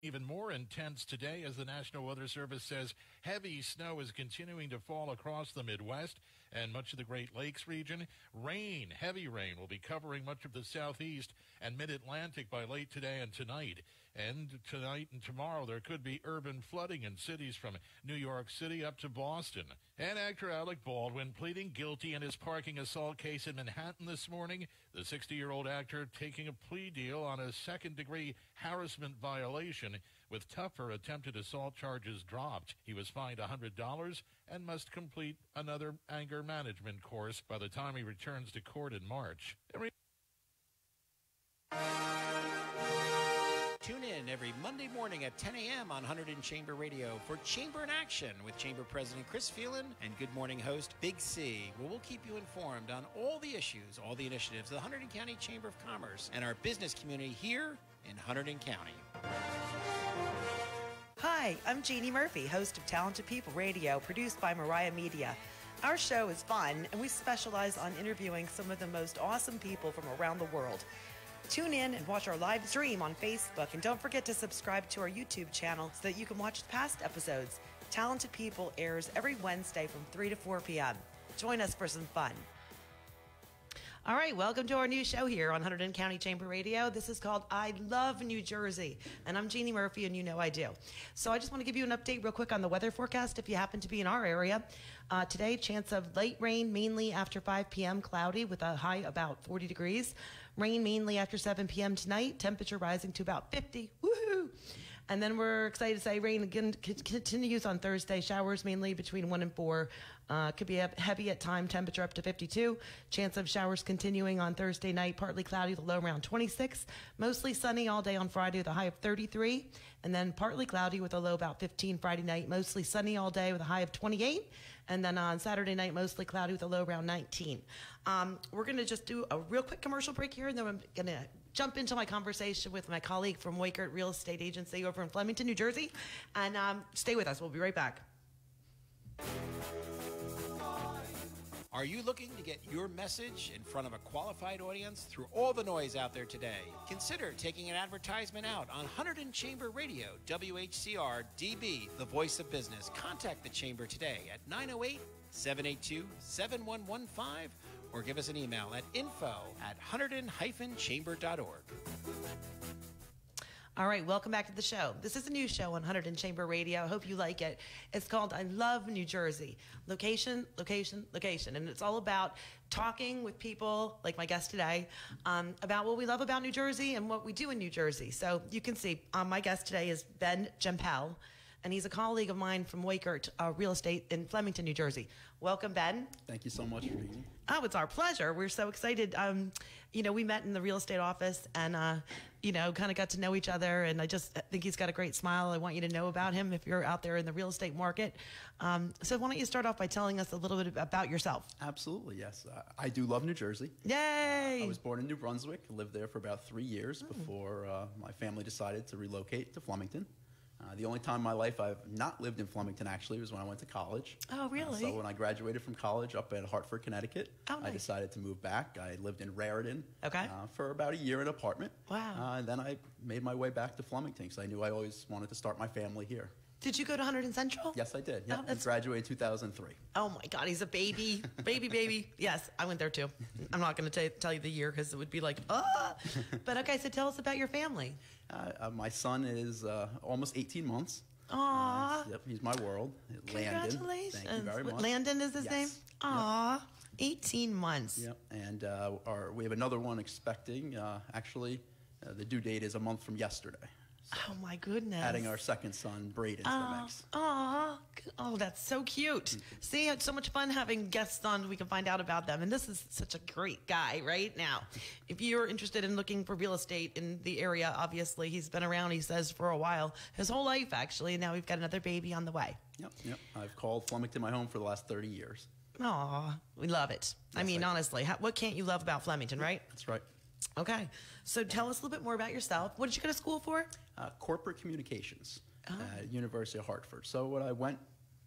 Even more intense today as the National Weather Service says heavy snow is continuing to fall across the Midwest and much of the Great Lakes region. Rain, heavy rain, will be covering much of the southeast and mid-Atlantic by late today and tonight. And tonight and tomorrow there could be urban flooding in cities from New York City up to Boston. And actor Alec Baldwin pleading guilty in his parking assault case in Manhattan this morning. The 60-year-old actor taking a plea deal on a second-degree harassment violation with tougher attempted assault charges dropped. He was fined $100 and must complete another anger management course by the time he returns to court in March. Tune in every Monday morning at 10 a.m. on Hunterdon Chamber Radio for Chamber in Action with Chamber President Chris Phelan and Good Morning host Big C, where we'll keep you informed on all the issues, all the initiatives of the Hunterdon County Chamber of Commerce and our business community here in Hunterdon County. Hi, I'm Jeanne Murphy, host of Talented People Radio, produced by Mariah Media. Our show is fun, and we specialize on interviewing some of the most awesome people from around the world. Tune in and watch our live stream on Facebook, and don't forget to subscribe to our YouTube channel so that you can watch the past episodes. Talented People airs every Wednesday from 3 to 4 p.m. Join us for some fun. All right, welcome to our new show here on Hunterdon County Chamber Radio. This is called I Love New Jersey, and I'm Jeanne Murphy, and you know I do. So I just want to give you an update real quick on the weather forecast if you happen to be in our area. Today, chance of light rain mainly after 5 p.m., cloudy with a high about 40 degrees. Rain mainly after 7 p.m. tonight, temperature rising to about 50. Woohoo! And then we're excited to say rain again continues on Thursday. Showers mainly between 1 and 4. Could be heavy at time, temperature up to 52. Chance of showers continuing on Thursday night, partly cloudy with a low around 26. Mostly sunny all day on Friday with a high of 33. And then partly cloudy with a low about 15 Friday night. Mostly sunny all day with a high of 28. And then on Saturday night, mostly cloudy with a low around 19. We're going to just do a real quick commercial break here, and then I'm going to jump into my conversation with my colleague from Weichert Real Estate Agency over in Flemington, New Jersey. And stay with us. We'll be right back. Are you looking to get your message in front of a qualified audience through all the noise out there today? Consider taking an advertisement out on Hunterdon Chamber Radio, WHCR DB, the voice of business. Contact the Chamber today at 908-782-7115 or give us an email at info@hunterdon-chamber.org. All right, welcome back to the show. This is a new show on Hunterdon Chamber Radio. I hope you like it. It's called I Love New Jersey. Location, location, location. And it's all about talking with people, like my guest today, about what we love about New Jersey and what we do in New Jersey. So you can see my guest today is Ben Jampel, and he's a colleague of mine from Weichert Real Estate in Flemington, New Jersey. Welcome, Ben. Thank you so much, Jeanne. Oh, it's our pleasure. We're so excited. We met in the real estate office and, kind of got to know each other. And I just think he's got a great smile. I want you to know about him if you're out there in the real estate market. So why don't you start off by telling us a little bit about yourself? Absolutely, yes. I do love New Jersey. Yay! I was born in New Brunswick, lived there for about 3 years before my family decided to relocate to Flemington. The only time in my life I've not lived in Flemington, actually, was when I went to college. Oh, really? So when I graduated from college up at Hartford, Connecticut, nice. I decided to move back. I lived in Raritan okay. For about a year in an apartment. Wow. And then I made my way back to Flemington because I knew I always wanted to start my family here. Did you go to Hunterdon Central? Yes, I did. Yeah, I graduated in 2003. Oh, my God. He's a baby. baby. Yes, I went there, too. I'm not going to tell you the year because it would be like, But, okay, so tell us about your family. My son is almost 18 months. Aww. Yep, he's my world. Congratulations. Landon. Thank you very much. Landon is his name? Aww. Yep. 18 months. Yep. And we have another one expecting. Actually, the due date is a month from yesterday. So oh, my goodness. Adding our second son, Braden, to the mix. Oh, that's so cute. See, it's so much fun having guests on. We can find out about them. And this is such a great guy right now. If you're interested in looking for real estate in the area, obviously, he's been around, he says, for a while. His whole life, actually. And now we've got another baby on the way. Yep. I've called Flemington my home for the last 30 years. Aw, we love it. Yes, I mean, honestly, what can't you love about Flemington, right? That's right. Okay. So tell us a little bit more about yourself. What did you go to school for? Corporate communications at University of Hartford. So when I went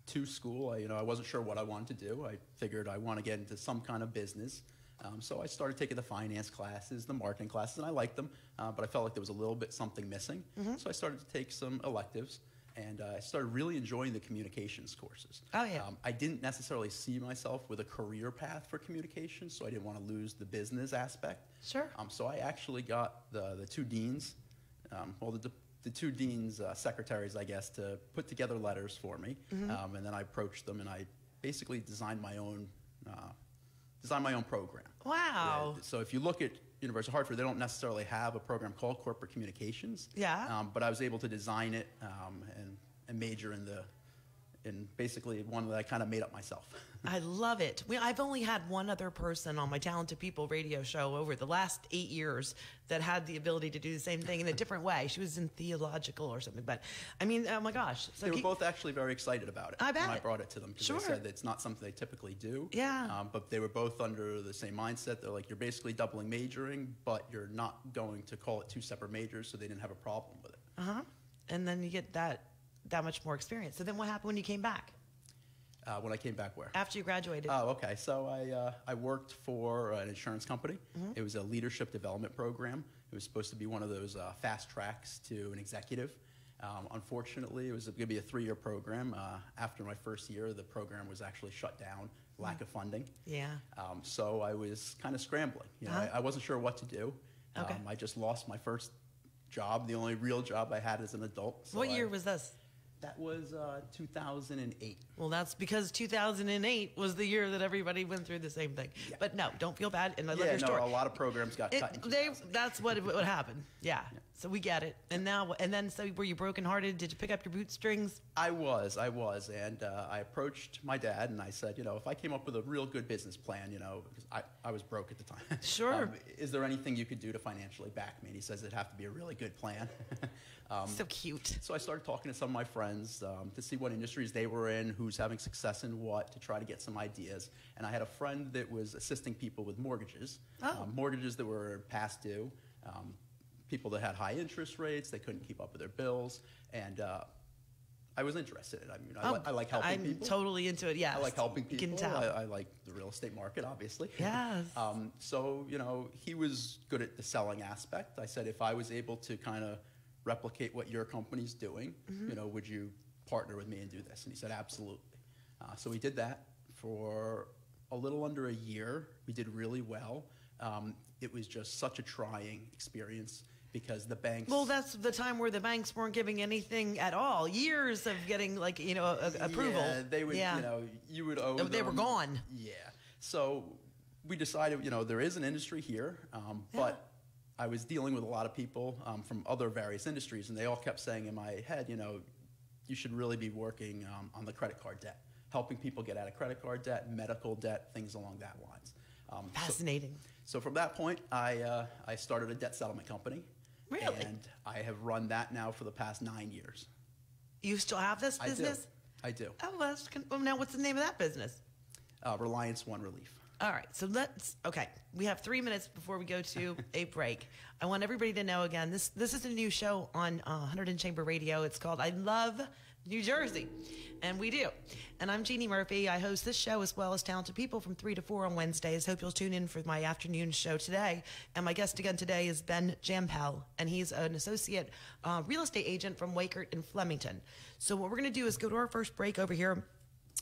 to school, I wasn't sure what I wanted to do. I figured I want to get into some kind of business. So I started taking the finance classes, the marketing classes, and I liked them, but I felt like there was a little bit something missing. So I started to take some electives, and I started really enjoying the communications courses. Oh, yeah. I didn't necessarily see myself with a career path for communications, so I didn't want to lose the business aspect. Sure. So I actually got the two deans, the two deans' secretaries, I guess, to put together letters for me, and then I approached them, and I basically designed my own program. Wow. Yeah, so if you look at University of Hartford, they don't necessarily have a program called corporate communications. Yeah. But I was able to design it and major in basically one that I kind of made up myself. I love it. I've only had one other person on my Talented People radio show over the last 8 years that had the ability to do the same thing in a different way. She was in theological or something, but I mean, oh my gosh. So they were both actually very excited about it. I bet. When I brought it to them, because Sure. they said that it's not something they typically do. Yeah. But they were both under the same mindset. They're like, you're basically doubling majoring, but you're not going to call it two separate majors, so they didn't have a problem with it. And then you get that much more experience. So then what happened when you came back? When I came back where? After you graduated. Oh, okay. So I worked for an insurance company. It was a leadership development program. It was supposed to be one of those fast tracks to an executive. Unfortunately, it was going to be a 3-year program. After my first year, the program was actually shut down, lack of funding. Yeah. So I was kind of scrambling. You know, I wasn't sure what to do. Okay. I just lost my first job, the only real job I had as an adult. So What year was this? That was 2008. Well, that's because 2008 was the year that everybody went through the same thing. Yeah. But no, don't feel bad. And I love your story. A lot of programs got cut in 2008. That's what happened. Yeah. So we get it. And now, so were you brokenhearted? Did you pick up your bootstrings? I was, and I approached my dad and I said, if I came up with a real good business plan, because I was broke at the time. Sure. Is there anything you could do to financially back me? And he says it'd have to be a really good plan. So cute. So I started talking to some of my friends to see what industries they were in, who's having success in what, to try to get some ideas. And I had a friend that was assisting people with mortgages, mortgages that were past due, people that had high interest rates, they couldn't keep up with their bills, and I was interested in it. I mean, I like helping people. I'm totally into it, yes. I like helping people. You can tell. I like the real estate market, obviously. Yes. So, he was good at the selling aspect. I said, if I was able to kind of replicate what your company's doing, would you partner with me and do this? And he said, absolutely. So we did that for a little under a year. We did really well. It was just such a trying experience because the banks... Well, that's the time where the banks weren't giving anything at all. Years of getting, approval. Yeah, they would, you would owe them. They were gone. Yeah. So we decided, there is an industry here, but I was dealing with a lot of people from other various industries, and they all kept saying in my head, you should really be working on the credit card debt, helping people get out of credit card debt, medical debt, things along that lines. Fascinating. So from that point, I started a debt settlement company. Really? And I have run that now for the past 9 years. You still have this business? I do. Oh, now what's the name of that business? Reliance One Relief. All right, so we have 3 minutes before we go to a break. I want everybody to know again, this is a new show on 100 in Chamber Radio. It's called I Love New Jersey, and we do. And I'm Jeanne Murphy. I host this show as well as Talented People from 3 to 4 on Wednesdays. Hope you'll tune in for my afternoon show today. And my guest again today is Ben Jampel, and he's an associate real estate agent from Weichert in Flemington. So what we're going to do is go to our first break over here.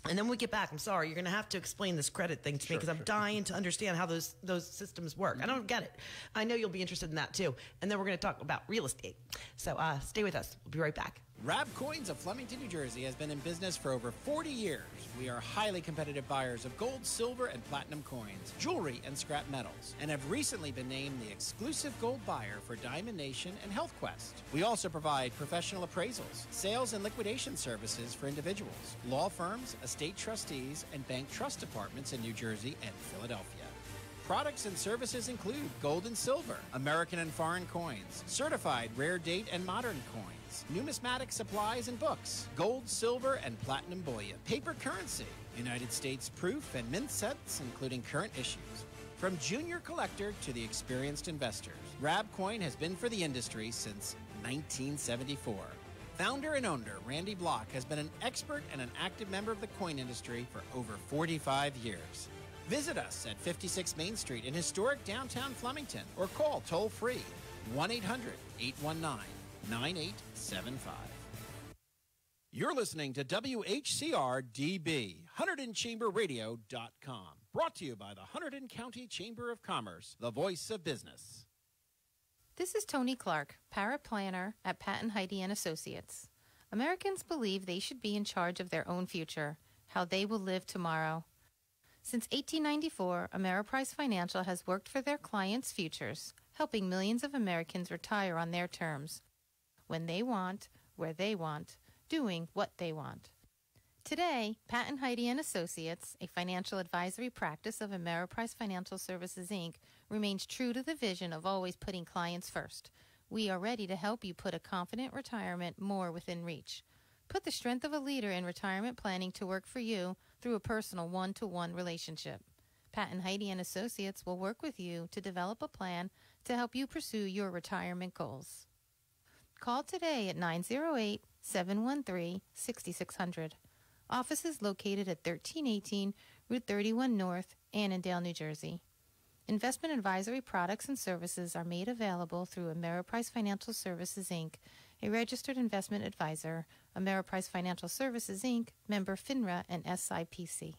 And then when we get back, I'm sorry, you're going to have to explain this credit thing to me because I'm dying to understand how those systems work. I don't get it. I know you'll be interested in that too. And then we're going to talk about real estate. So stay with us. We'll be right back. Rab Coins of Flemington, New Jersey has been in business for over 40 years. We are highly competitive buyers of gold, silver, and platinum coins, jewelry, and scrap metals, and have recently been named the exclusive gold buyer for Diamond Nation and Health Quest. We also provide professional appraisals, sales and liquidation services for individuals, law firms, estate trustees, and bank trust departments in New Jersey and Philadelphia. Products and services include gold and silver, American and foreign coins, certified rare date and modern coins, numismatic supplies and books, gold, silver, and platinum bullion, paper currency, United States proof and mint sets, including current issues. From junior collector to the experienced investors, Rab Coin has been for the industry since 1974. Founder and owner Randy Block has been an expert and an active member of the coin industry for over 45 years. Visit us at 56 Main Street in historic downtown Flemington or call toll-free 1-800-819-9875. You're listening to WHCR-DB, HunterdonChamberRadio.com. Brought to you by the Hunterdon County Chamber of Commerce, the voice of business. This is Tony Clark, paraplanner at Patton Heidi and Associates. Americans believe they should be in charge of their own future, how they will live tomorrow. Since 1894, Ameriprise Financial has worked for their clients' futures, helping millions of Americans retire on their terms, when they want, where they want, doing what they want. Today, Patton Heidi and Associates, a financial advisory practice of Ameriprise Financial Services, Inc., remains true to the vision of always putting clients first. We are ready to help you put a confident retirement more within reach. Put the strength of a leader in retirement planning to work for you through a personal one-to-one relationship. Patton Heidi and Associates will work with you to develop a plan to help you pursue your retirement goals. Call today at 908-713-6600. Office is located at 1318 Route 31 North, Annandale, New Jersey. Investment advisory products and services are made available through Ameriprise Financial Services, Inc., a registered investment advisor, Ameriprise Financial Services, Inc., member FINRA and SIPC.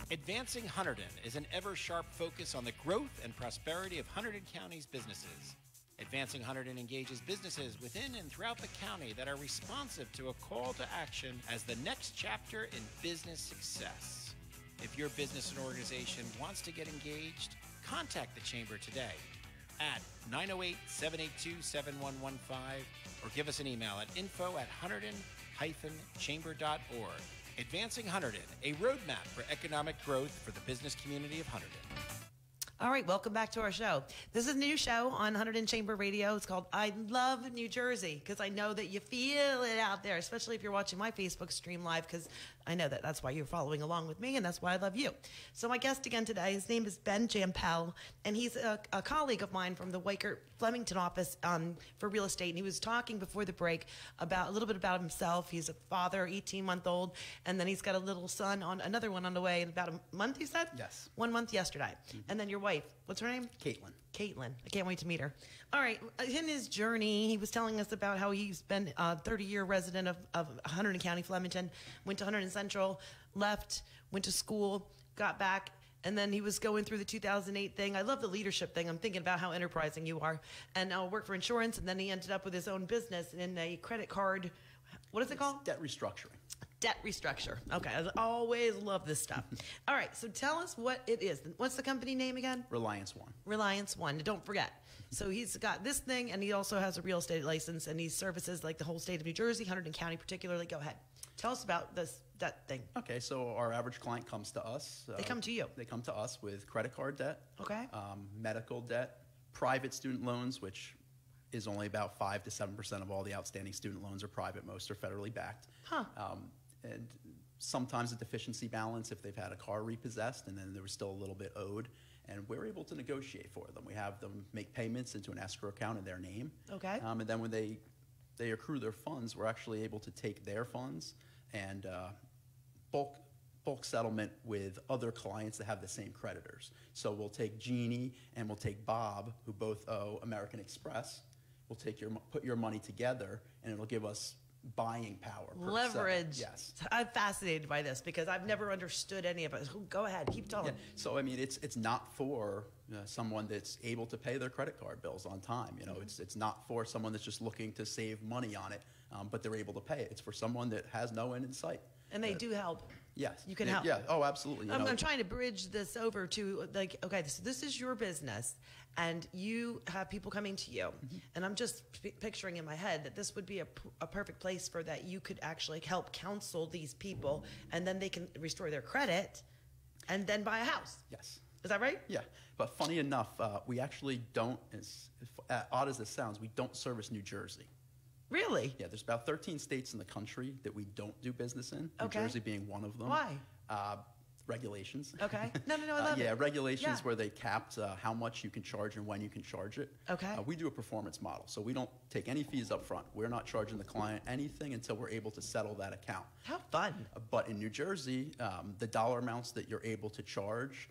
Advancing Hunterdon is an ever-sharp focus on the growth and prosperity of Hunterdon County's businesses. Advancing Hunterdon engages businesses within and throughout the county that are responsive to a call to action as the next chapter in business success. If your business and organization wants to get engaged, contact the Chamber today at 908-782-7115 or give us an email at info@hunterdon-chamber.org. Advancing Hunterdon, a roadmap for economic growth for the business community of Hunterdon. All right, welcome back to our show. This is a new show on Hunterdon Chamber Radio. It's called I Love New Jersey, because I know that you feel it out there, especially if you're watching my Facebook stream live, because I know that's why you're following along with me, and that's why I love you. So my guest again today, his name is Ben Jampel, and he's a colleague of mine from the Weichert Flemington office for real estate, and he was talking before the break about a little bit about himself. He's a father, 18-month-old, and then he's got a little son, another one on the way in about a month, you said? Yes. 1 month yesterday. Mm-hmm. And then your wife, what's her name? Caitlin. Caitlin. I can't wait to meet her. All right. In his journey, he was telling us about how he's been a 30-year resident of Hunterdon County, Flemington, went to Hunterdon Central, left, went to school, got back, and then he was going through the 2008 thing. I love the leadership thing. I'm thinking about how enterprising you are. And worked for insurance, and then he ended up with his own business in a credit card. What is it called? Debt restructuring. Debt restructure. Okay, I always love this stuff. All right, so tell us what it is. What's the company name again? Reliance One. Reliance One. Don't forget. So he's got this thing, and he also has a real estate license, and he services like the whole state of New Jersey, Hunterdon County particularly. Go ahead. Tell us about that thing. Okay, so our average client comes to us. They come to you. They come to us with credit card debt. Okay. Medical debt, private student loans, which is only about 5 to 7% of all the outstanding student loans are private. Most are federally backed. Huh. And sometimes a deficiency balance if they've had a car repossessed and then there was still a little bit owed. And we're able to negotiate for them. We have them make payments into an escrow account in their name. Okay. And then when they accrue their funds, we're actually able to take their funds and bulk settlement with other clients that have the same creditors. So we'll take Jeanne and we'll take Bob, who both owe American Express. We'll put your money together, and it'll give us buying power. Leverage. Yes. I'm fascinated by this because I've never understood any of it. Go ahead, keep telling. Yeah. So I mean, it's not for someone that's able to pay their credit card bills on time. You know, it's not for someone that's just looking to save money on it, but they're able to pay it. It's for someone that has no end in sight. And they do help. Yes. You can help. Yeah. Oh, absolutely. I'm trying to bridge this over to like, okay, so this is your business, and you have people coming to you, and I'm just picturing in my head that this would be a perfect place for that you could actually help counsel these people, and then they can restore their credit, and then buy a house. Yes. Is that right? Yeah. But funny enough, we actually don't, as odd as this sounds, we don't service New Jersey. Really? Yeah, there's about 13 states in the country that we don't do business in, New Okay. Jersey being one of them. Why? regulations. Okay. No, I love it. Yeah, regulations Yeah. where they capped how much you can charge and when you can charge it. Okay. We do a performance model, so we don't take any fees up front. We're not charging the client anything until we're able to settle that account. How fun. But in New Jersey, the dollar amounts that you're able to charge,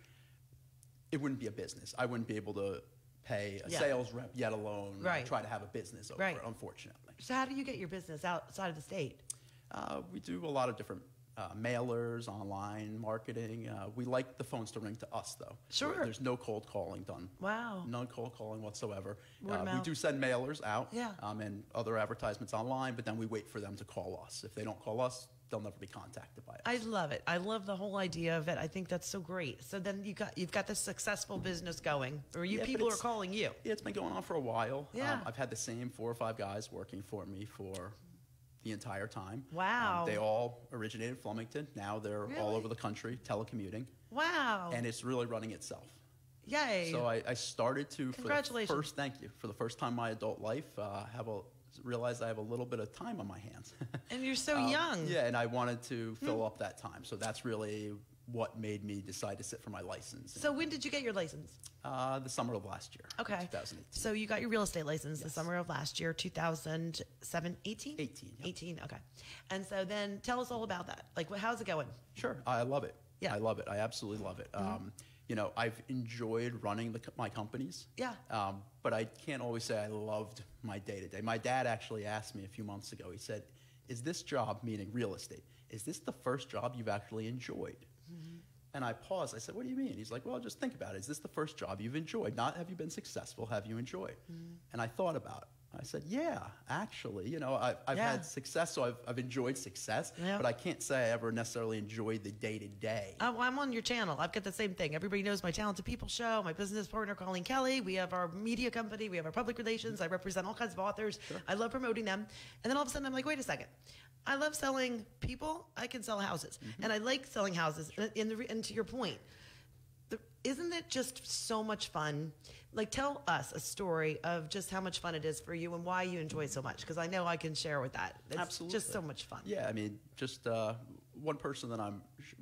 it wouldn't be a business. I wouldn't be able to pay a sales rep, yet alone try to have a business over it, unfortunately. So how do you get your business outside of the state? We do a lot of different mailers, online marketing. We like the phones to ring to us, though. Sure. There's no cold calling done. Wow. No cold calling whatsoever. Word of We mouth. do send mailers out Yeah. And other advertisements online, but then we wait for them to call us. If they don't call us, they'll never be contacted by us. I love it. I love the whole idea of it. I think that's so great. So then you've got this successful business going, or Yeah, but people are it's- calling you. Yeah, it's been going on for a while. Yeah. I've had the same 4 or 5 guys working for me for the entire time. Wow. They all originated in Flemington. Now they're all Really? over the country telecommuting, Wow. and it's really running itself. Yay. So I started to, Congratulations. thank you, for the first time in my adult life, realize I have a little bit of time on my hands. And you're so young. Yeah, and I wanted to fill up that time. So that's really what made me decide to sit for my license. So when did you get your license? The summer of last year. Okay. 2018. So you got your real estate license the Yes. summer of last year, 2007, 18? 18, yeah. 18, okay. And so then tell us all about that. Like, how's it going? Sure, I love it. Yeah. I love it. I absolutely love it. I've enjoyed running my companies. Yeah. But I can't always say I loved my day-to-day. My dad actually asked me a few months ago, he said, is this job, meaning real estate, is this the first job you've actually enjoyed? And I paused. I said, what do you mean? He's like, well, just think about it. Is this the first job you've enjoyed? Not have you been successful, have you enjoyed? And I thought about it. I said, yeah, actually, I've had success, so I've enjoyed success, but I can't say I ever necessarily enjoyed the day-to-day. I'm on your channel. I've got the same thing. Everybody knows my Talented People show, my business partner, Colleen Kelly. We have our media company. We have our public relations. I represent all kinds of authors. Sure. I love promoting them. And then all of a sudden, I'm like, wait a second. I love selling people. I can sell houses. And I like selling houses. And to your point, isn't it just so much fun? Like, tell us a story of just how much fun it is for you and why you enjoy it so much, because I know I can share with that. It's Absolutely. just so much fun. Yeah, I mean, just one person that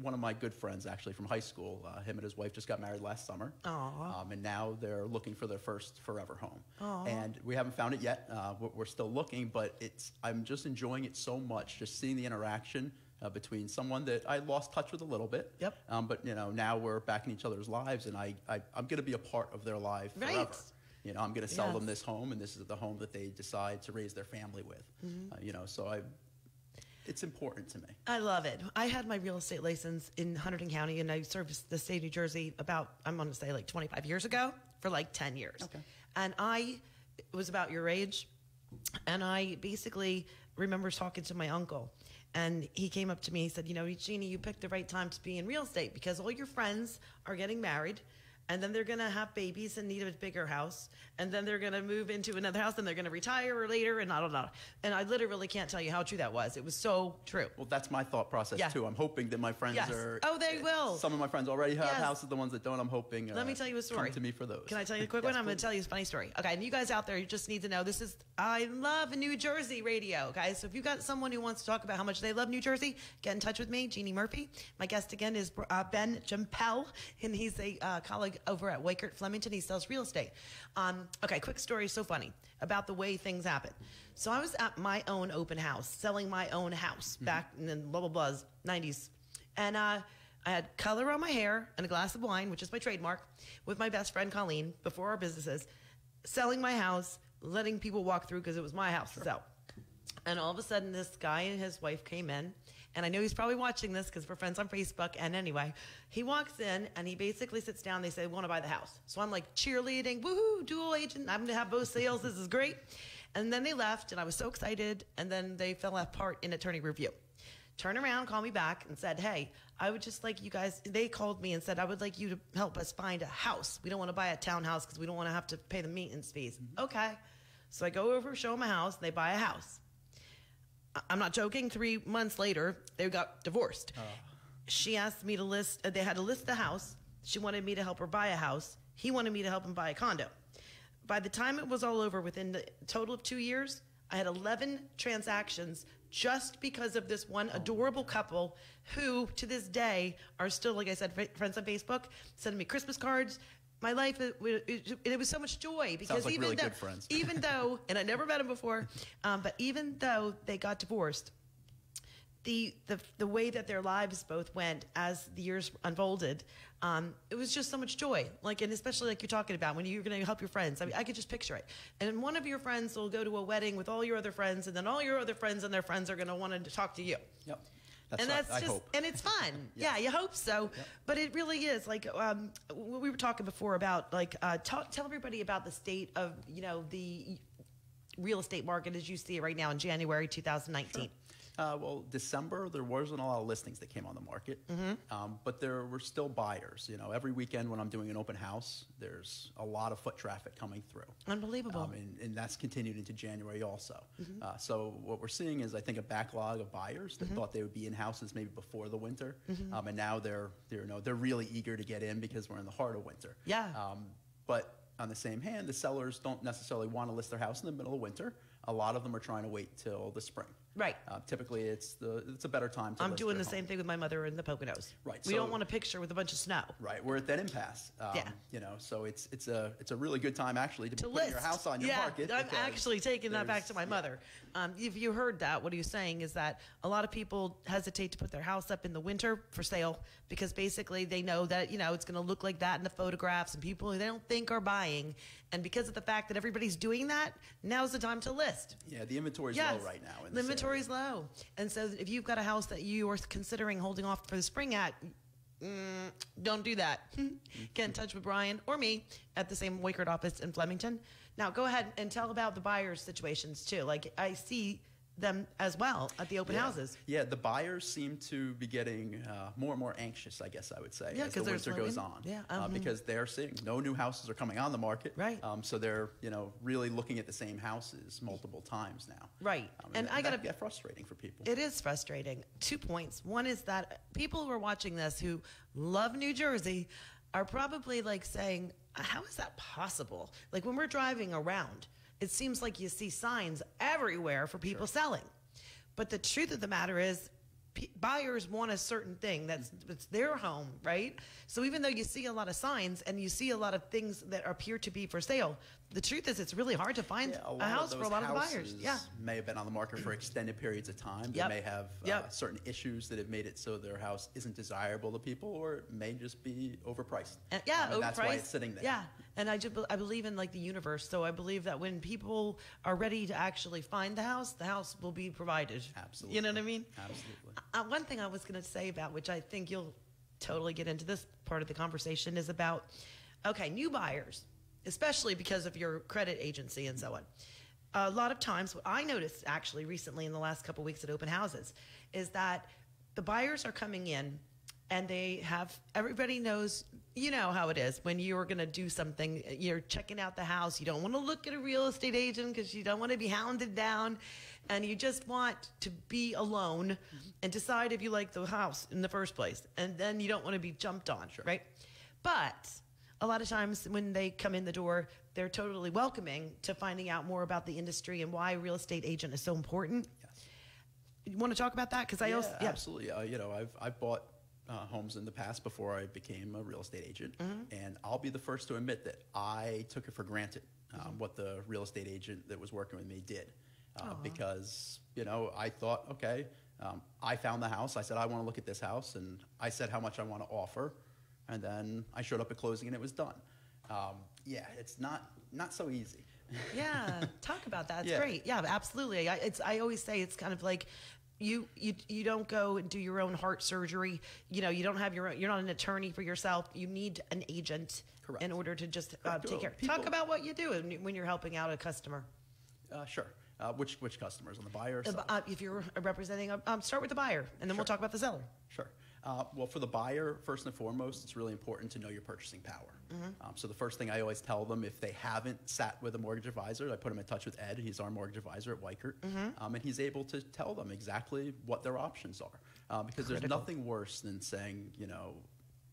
one of my good friends actually from high school, him and his wife just got married last summer. Aww. And now they're looking for their first forever home. Aw. And we haven't found it yet. We're still looking, but I'm just enjoying it so much, just seeing the interaction between someone that I lost touch with a little bit. Yep. But now we're back in each other's lives, and I'm going to be a part of their life forever. Right. I'm going to sell them Yes. this home, and this is the home that they decide to raise their family with. It's important to me. I love it. I had my real estate license in Hunterdon County, and I served the state of New Jersey I'm going to say like 25 years ago, for like 10 years. Okay. And I was about your age, and I basically remember talking to my uncle, and he came up to me, he said, Jeanne, you picked the right time to be in real estate because all your friends are getting married, and then they're going to have babies and need a bigger house, and then they're going to move into another house, and they're going to retire later, and I don't know. And I literally can't tell you how true that was. It was so true. Well, that's my thought process, Yeah. too. I'm hoping that my friends Yes. are... Oh, they will. Some of my friends already have Yes. houses. The ones that don't, I'm hoping... Let me tell you a story. Come to me for those. Can I tell you a quick Yes, one? I'm going please. to tell you a funny story. Okay, and you guys out there, you just need to know I love New Jersey radio, guys. So if you've got someone who wants to talk about how much they love New Jersey, get in touch with me, Jeanne Murphy. My guest again is Ben Jampel, and he's a colleague over at Weichert, Flemington. He sells real estate. Okay, quick story, so funny, about the way things happen. So I was at my own open house, selling my own house back in the blah, blah, blahs, 90s. And I had color on my hair and a glass of wine, which is my trademark, with my best friend Colleen before our businesses, selling my house, letting people walk through because it was my house to sell. And all of a sudden, this guy and his wife came in, and I know he's probably watching this because we're friends on Facebook. And anyway, he walks in, and he basically sits down. They say, we want to buy the house. So I'm like cheerleading, woohoo, dual agent. I'm going to have both sales. This is great. And then they left, and I was so excited. And then they fell apart in attorney review. Turned around, called me back, and said, hey, I would just like you guys, they called me and said, I would like you to help us find a house. We don't want to buy a townhouse because we don't want to have to pay the maintenance fees. Okay. So I go over, show them a house, and they buy a house. I'm not joking. 3 months later, they got divorced. She asked me to list, they had to list the house. She wanted me to help her buy a house. He wanted me to help him buy a condo. By the time it was all over, within the total of 2 years, I had 11 transactions just because of this one adorable couple who, to this day, are still, like I said, friends on Facebook, sending me Christmas cards. My life, it was so much joy because Sounds like even really though, good friends. even though, and I never met them before, but even though they got divorced, the way that their lives both went as the years unfolded, it was just so much joy. Like, and especially like you're talking about when you're going to help your friends. I mean, I could just picture it. And one of your friends will go to a wedding with all your other friends, and then all your other friends and their friends are going to want to talk to you. Yep. That's I just, hope. and it's fun. Yeah, you hope so. Yep. But it really is like we were talking before about like tell everybody about the state of the real estate market as you see it right now in January 2019. Sure. Well, December, there wasn't a lot of listings that came on the market, but there were still buyers. Every weekend when I'm doing an open house, there's a lot of foot traffic coming through. Unbelievable. And that's continued into January also. So what we're seeing is, I think, a backlog of buyers that thought they would be in houses maybe before the winter, and now they're really eager to get in because we're in the heart of winter. Yeah. But on the same hand, the sellers don't necessarily want to list their house in the middle of winter. A lot of them are trying to wait till the spring. Right. Typically, it's a better time to I'm list doing their the same home. thing with my mother in the Poconos. Right, We so- don't want a picture with a bunch of snow. Right, we're at that impasse. So it's a really good time actually to be putting List. your house on your market. I'm because actually taking that back to my there's- mother. If you heard that, what he was saying is that a lot of people hesitate to put their house up in the winter for sale because basically they know that it's going to look like that in the photographs, and people they don't think are buying. And because of the fact that everybody's doing that, now's the time to list. Yeah, the inventory's low right now. In The this inventory's area. low. And so if you've got a house that you are considering holding off for the spring at, don't do that. Get in touch with Brian or me at the same Weichert office in Flemington. Now go ahead and tell about the buyers' situations too. Like I see them as well at the open houses. Yeah, the buyers seem to be getting more and more anxious, I guess I would say, Yeah, as the 'cause there's winter goes no on. yeah, because they're seeing no new houses are coming on the market. Right. So they're really looking at the same houses multiple times now. Right. And that I gotta can get frustrating for people. It is frustrating. 2 points. One is that people who are watching this who love New Jersey are probably like saying, how is that possible? Like when we're driving around, it seems like you see signs everywhere for people selling. But the truth of the matter is buyers want a certain thing that's it's their home, right? So even though you see a lot of signs and you see a lot of things that appear to be for sale, the truth is it's really hard to find a house for a lot of the buyers. Yeah. May have been on the market for extended periods of time. Yep. They may have Yep. certain issues that have made it so their house isn't desirable to people, or it may just be overpriced. Yeah, and that's why overpriced. it's sitting there. Yeah, and I believe in like the universe. So I believe that when people are ready to actually find the house will be provided. Absolutely. You know what I mean? Absolutely. One thing I was going to say about, which I think you'll totally get into this part of the conversation, is about, okay, new buyers, especially because of your credit agency and so on. A lot of times, what I noticed actually recently in the last couple of weeks at open houses is that the buyers are coming in and everybody knows, you know how it is when you're going to do something, you're checking out the house, you don't want to look at a real estate agent because you don't want to be hounded down, and you just want to be alone and decide if you like the house in the first place, and then you don't want to be jumped on, right? But a lot of times when they come in the door, they're totally welcoming to finding out more about the industry and why a real estate agent is so important. Yes. You want to talk about that? Because Absolutely. I've bought homes in the past before I became a real estate agent, and I'll be the first to admit that I took it for granted what the real estate agent that was working with me did, because I thought, okay, I found the house. I said I want to look at this house, and I said how much I want to offer, and then I showed up at closing and it was done. It's not so easy. Yeah, talk about that. It's Yeah. great. Yeah, absolutely. I always say it's kind of like you don't go and do your own heart surgery. You don't have you're not an attorney for yourself. You need an agent. Correct. In order to just take care. People- Talk about what you do when you're helping out a customer. Sure. Which customers, on the buyer or seller? If you're representing, start with the buyer, and then we'll talk about the seller. Sure. Well, for the buyer, first and foremost, it's really important to know your purchasing power. So the first thing I always tell them, if they haven't sat with a mortgage advisor, I put them in touch with Ed. He's our mortgage advisor at Weichert. And he's able to tell them exactly what their options are. Because there's nothing worse than saying,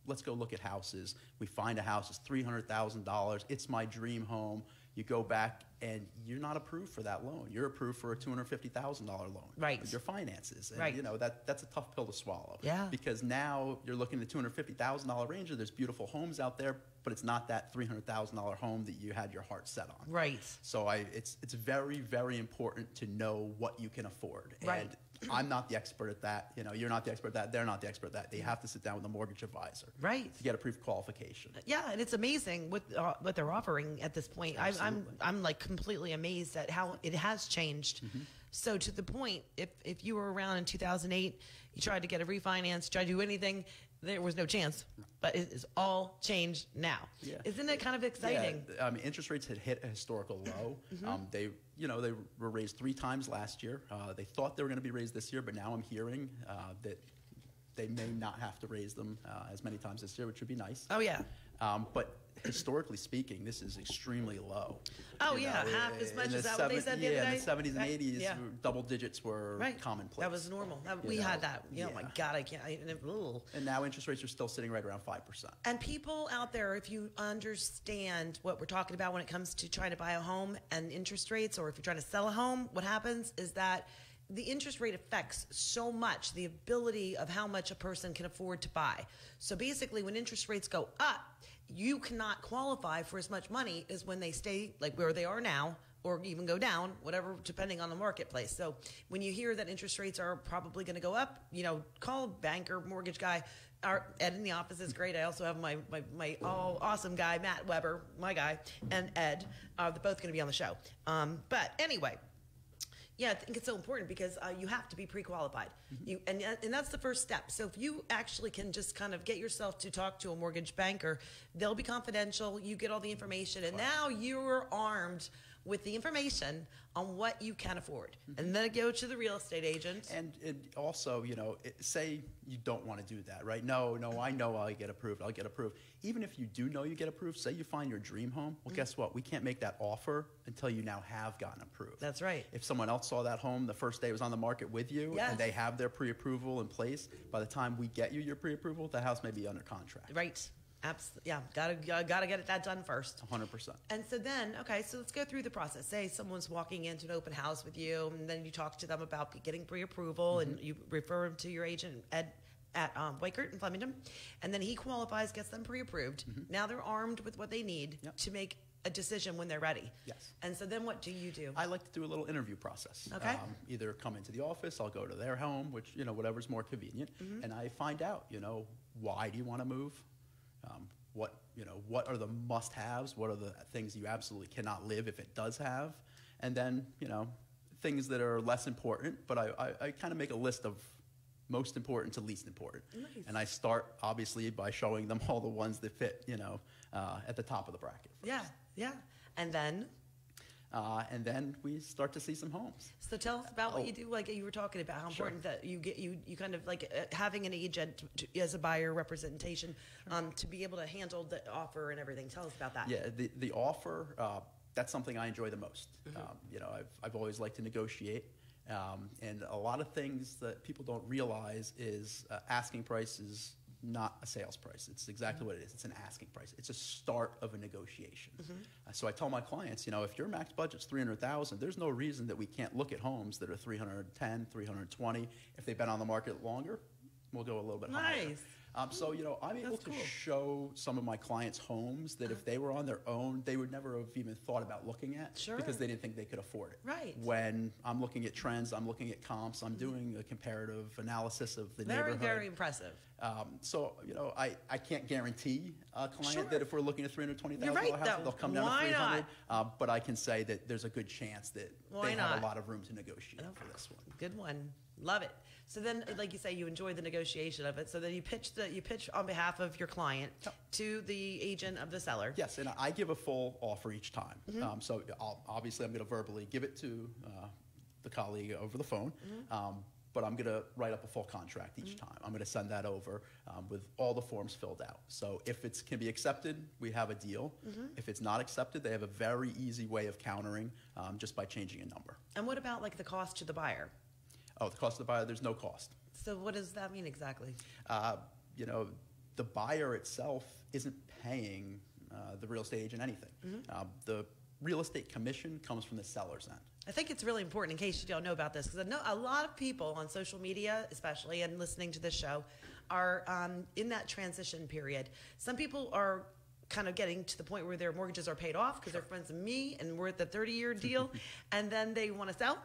let's go look at houses. We find a house, it's $300,000. It's my dream home. you go back and you're not approved for that loan. You're approved for a $250,000 loan. Right. With your finances. And, Right. you know, that's a tough pill to swallow. Yeah. Because now you're looking at the $250,000 range, and there's beautiful homes out there, but it's not that $300,000 home that you had your heart set on. Right. So it's very, very important to know what you can afford. Right. And I'm not the expert at that. You know, you're not the expert at that. They're not the expert at that. They have to sit down with a mortgage advisor. Right. To get a pre-qualification. Yeah, and it's amazing what they're offering at this point. I'm like completely amazed at how it has changed. So to the point, if you were around in 2008, you tried to get a refinance, tried to do anything, there was no chance. But it is all changed now. Yeah. Isn't it kind of exciting? Yeah, I mean, interest rates had hit a historical low. They were raised 3 times last year. They thought they were going to be raised this year, but now I'm hearing that they may not have to raise them as many times this year, which would be nice. Oh, yeah. But historically speaking, this is extremely low. Oh, yeah, half as much as that what they said the other day? In the 70s and Right. 80s, Yeah. double digits were commonplace. That was normal. We You know? had that. Oh, my Yeah. God, I can't. Ugh. And now interest rates are still sitting right around 5%. And people out there, if you understand what we're talking about when it comes to trying to buy a home and interest rates, or if you're trying to sell a home, what happens is that the interest rate affects so much the ability of how much a person can afford to buy. So basically, when interest rates go up, you cannot qualify for as much money as when they stay like where they are now, or even go down, whatever, depending on the marketplace. So when you hear that interest rates are probably going to go up, you know, call a banker, mortgage guy. Our Ed in the office is great. I also have my awesome guy, Matt Weber, my guy, and Ed. They're both going to be on the show. But anyway, yeah, I think it's so important because you have to be pre-qualified. And that's the first step. So if you actually can just kind of get yourself to talk to a mortgage banker, they'll be confidential. You get all the information, and now you're armed with the information on what you can afford. And then go to the real estate agent. And also, you know, say you don't want to do that, right? No, I know I'll get approved. Even if you do know you get approved, say you find your dream home, well, guess what? We can't make that offer until you now have gotten approved. That's right. If someone else saw that home the first day it was on the market with you, Yes. and they have their pre-approval in place, by the time we get you your pre-approval, the house may be under contract. Right. Absolutely. Yeah. Gotta get that done first. 100%. And so then, okay, so let's go through the process. Say someone's walking into an open house with you, and then you talk to them about getting pre-approval, and you refer them to your agent, Ed, at Weichert in Flemington, and then he qualifies, gets them pre-approved. Now they're armed with what they need to make a decision when they're ready. Yes. And so then what do you do? I like to do a little interview process. Okay. Either come into the office, I'll go to their home, which, you know, whatever's more convenient, and I find out, you know, why do you want to move? What are the must-haves? What are the things you absolutely cannot live if it does have? And then, you know, things that are less important, but I kind of make a list of most important to least important. Nice. And I start, obviously, by showing them all the ones that fit, you know, at the top of the bracket first. Yeah. And then? And then we start to see some homes. So tell us about what you do. Like you were talking about how important that you get you kind of like having an agent as a buyer representation to be able to handle the offer and everything. Tell us about that. Yeah, the offer, that's something I enjoy the most. You know, I've always liked to negotiate. And a lot of things that people don't realize is asking price is not a sales price. It's exactly what it is. It's an asking price. It's a start of a negotiation. So I tell my clients, you know, if your max budget's $300,000, there's no reason that we can't look at homes that are $310,000, $320,000. If they've been on the market longer, we'll go a little bit higher. Nice. So, you know, I'm able to show some of my clients homes that if they were on their own, they would never have even thought about looking at because they didn't think they could afford it. Right. When I'm looking at trends, I'm looking at comps, I'm doing a comparative analysis of the neighborhood. Very impressive. So, you know, I can't guarantee a client that if we're looking at $320,000 You're right, house, though. they'll come down Why to $300,000. But I can say that there's a good chance that they have a lot of room to negotiate for this one. Good one. Love it. So then, like you say, you enjoy the negotiation of it. So then you pitch on behalf of your client to the agent of the seller. Yes, and I give a full offer each time. So obviously I'm going to verbally give it to the colleague over the phone. But I'm going to write up a full contract each time. I'm going to send that over with all the forms filled out. So if it can be accepted, we have a deal. If it's not accepted, they have a very easy way of countering just by changing a number. And what about like the cost to the buyer? Oh, the cost of the buyer, there's no cost. So what does that mean exactly? You know, the buyer itself isn't paying the real estate agent anything. real estate commission comes from the seller's end. I think it's really important, in case you don't know about this, because I know a lot of people on social media, especially, and listening to this show, are in that transition period. Some people are kind of getting to the point where their mortgages are paid off because they're friends of me and we're at the 30-year deal, and then they want to sell,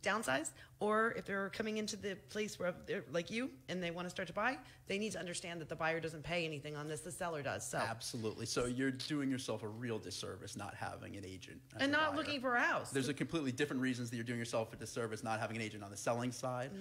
downsize, or if they're coming into the place where they're like you and they want to start to buy, they need to understand that the buyer doesn't pay anything on this, the seller does. So Absolutely. So you're doing yourself a real disservice not having an agent as and a not buyer. looking for a house. There's a completely different reasons that you're doing yourself a disservice not having an agent on the selling side,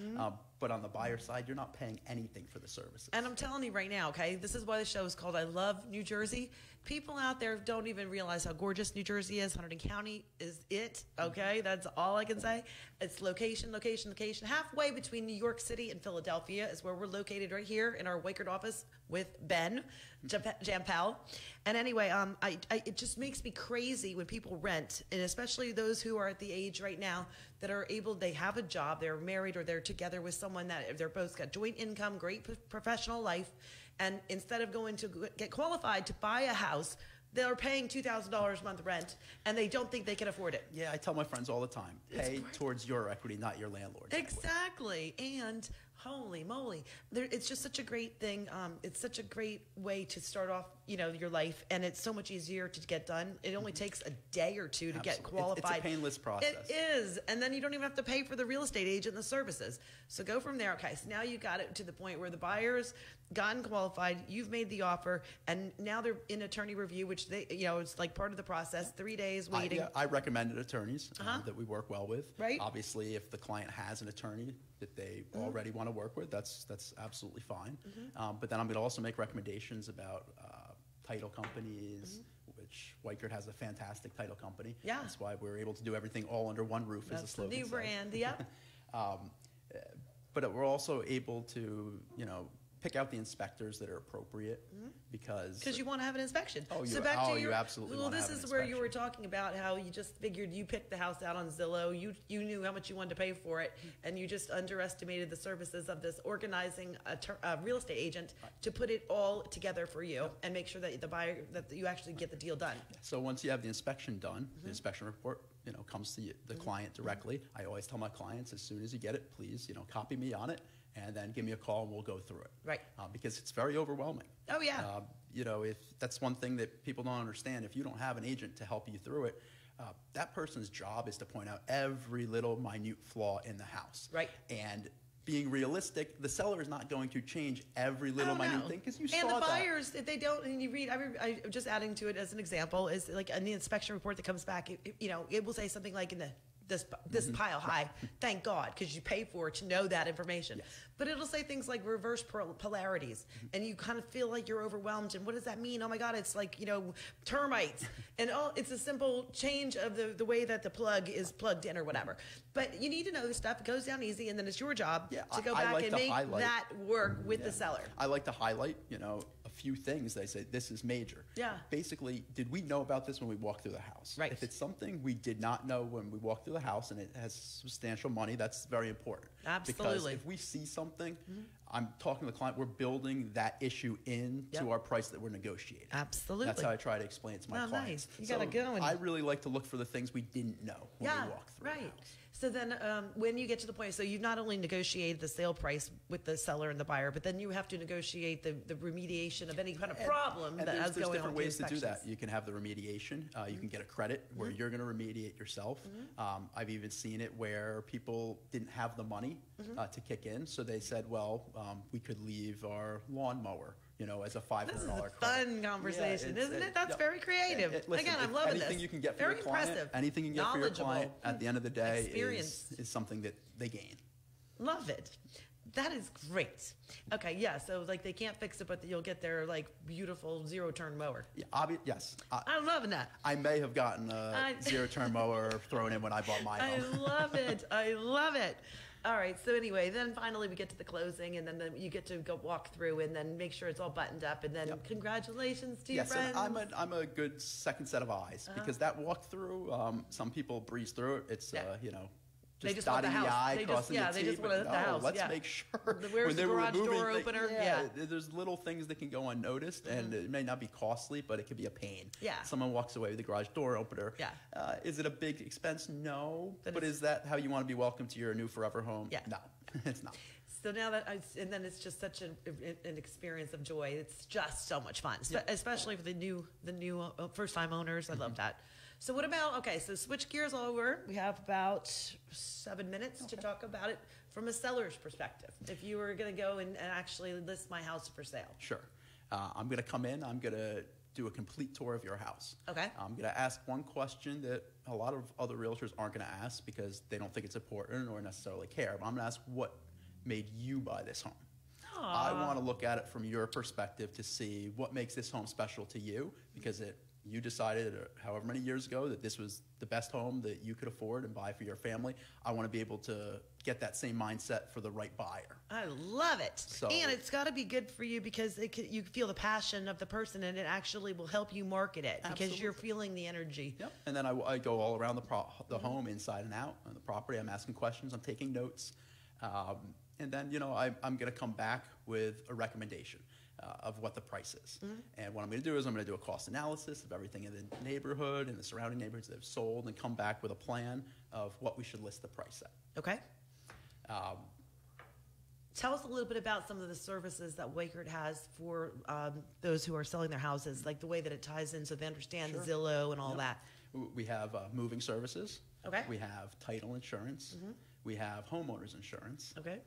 but on the buyer side, you're not paying anything for the services. And I'm telling you right now, okay, this is why the show is called I Love New Jersey. People out there don't even realize how gorgeous New Jersey is. Hunterdon County is it, okay? That's all I can say. It's location, location, location. Halfway between New York City and Philadelphia is where we're located right here in our Weichert office with Ben Jampel. And anyway, it just makes me crazy when people rent, and especially those who are at the age right now that are able, they have a job, they're married, or they're together with someone that they're both got joint income, great professional life, and instead of going to get qualified to buy a house, they're paying $2,000 a month rent, and they don't think they can afford it. Yeah, I tell my friends all the time, pay towards your equity, not your landlord's equity. Exactly. And holy moly, it's just such a great thing. It's such a great way to start off, your life, and it's so much easier to get done. It only takes a day or two to get qualified. It's a painless process. It is, and then you don't even have to pay for the real estate agent and the services. So go from there. Okay, so now you got it to the point where the buyer's gotten qualified, you've made the offer, and now they're in attorney review, which they, it's like part of the process. 3 days waiting. I recommended attorneys that we work well with. Right. Obviously, if the client has an attorney that they already want to work with, that's absolutely fine. But then I'm going to also make recommendations about title companies, which Weichert has a fantastic title company. Yeah. That's why we're able to do everything all under one roof, as the slogan New says. brand, yep. But we're also able to, pick out the inspectors that are appropriate because you want to have an inspection. You absolutely well, want to this have an is where you were inspection. talking about how you just figured you picked the house out on Zillow. You knew how much you wanted to pay for it, and you just underestimated the services of this organizing real estate agent to put it all together for you and make sure that the buyer, that you actually get the deal done. So once you have the inspection done, the inspection report, comes to the client directly. I always tell my clients, as soon as you get it, please, copy me on it, and then give me a call and we'll go through it. Right. Because it's very overwhelming. Oh, yeah. If that's one thing that people don't understand, if you don't have an agent to help you through it, that person's job is to point out every little minute flaw in the house. Right. And being realistic, the seller is not going to change every little minute thing because you saw that. And the buyers, if they don't, and you read, I'm just adding to it as an example, is like in the inspection report that comes back, it will say something like in this pile high, thank God, because you pay for it to know that information. Yes. But it'll say things like reverse polarities, and you kind of feel like you're overwhelmed. And what does that mean? Oh my God, it's like, termites. And it's a simple change of the way that the plug is plugged in or whatever. But you need to know this stuff. It goes down easy, and then it's your job to go back and make that work with the seller. I like to highlight, a few things. They say, this is major. Yeah. Basically, did we know about this when we walked through the house? Right. If it's something we did not know when we walked through the house and it has substantial money, that's very important. Absolutely. Because if we see something, I'm talking to the client, we're building that issue into our price that we're negotiating. Absolutely. That's how I try to explain it to my clients. Nice. You got to go. I really like to look for the things we didn't know when we walked through the house. So then when you get to the point, so you've not only negotiated the sale price with the seller and the buyer, but then you have to negotiate the remediation of any kind of problem and that has there's going different on ways with to do that. You can have the remediation. You can get a credit where you're going to remediate yourself. I've even seen it where people didn't have the money to kick in, so they said, well, we could leave our lawnmower, as a $500 credit. This is a fun conversation, isn't it? That's very creative. Listen, Again, I'm loving anything this. you can get for very your client, impressive. anything you can get for your client, at the end of the day, Experience. is something that they gain. Love it. That is great. Okay, yeah. So like they can't fix it, but you'll get their like beautiful zero-turn mower. Yeah, yes. I'm loving that. I may have gotten a zero-turn mower thrown in when I bought my home. I love it. I love it. All right. So anyway, then finally we get to the closing, and then you get to go walk through, and then make sure it's all buttoned up, and then congratulations to your friends. Yes, I'm a good second set of eyes because that walkthrough, some people breeze through it. It's They just want the dotting house. I, They crossing just- the they T, just but want the house, let's yeah. make sure. Where's when the they were garage door removing opener? Yeah, Yeah. there's little things that can go unnoticed, and it may not be costly, but it could be a pain. Yeah. Someone walks away with the garage door opener. Yeah. Is it a big expense? No. But But is that how you want to be welcomed to your new forever home? Yeah. No, it's not. So now and then it's just such an experience of joy. It's just so much fun, especially for the new first time owners. I love that. So what about, so switch gears over. We have about 7 minutes to talk about it from a seller's perspective. If you were going to go and actually list my house for sale. Sure. I'm going to come in. I'm going to do a complete tour of your house. Okay. I'm going to ask one question that a lot of other realtors aren't going to ask because they don't think it's important or necessarily care. But I'm going to ask, what made you buy this home? I want to look at it from your perspective to see what makes this home special to you, because you decided however many years ago that this was the best home that you could afford and buy for your family. I want to be able to get that same mindset for the right buyer. I love it. So, and it's got to be good for you because you feel the passion of the person, and it actually will help you market it because you're feeling the energy. Yep. And then I go all around the home, inside and out, on the property. I'm asking questions. I'm taking notes. And then, I'm going to come back with a recommendation of what the price is. And what I'm going to do is I'm going to do a cost analysis of everything in the neighborhood and the surrounding neighborhoods that have sold, and come back with a plan of what we should list the price at. Okay. Tell us a little bit about some of the services that Weichert has for those who are selling their houses, like the way that it ties in so they understand the Zillow and all that. We have moving services. Okay. We have title insurance. We have homeowners insurance. Okay.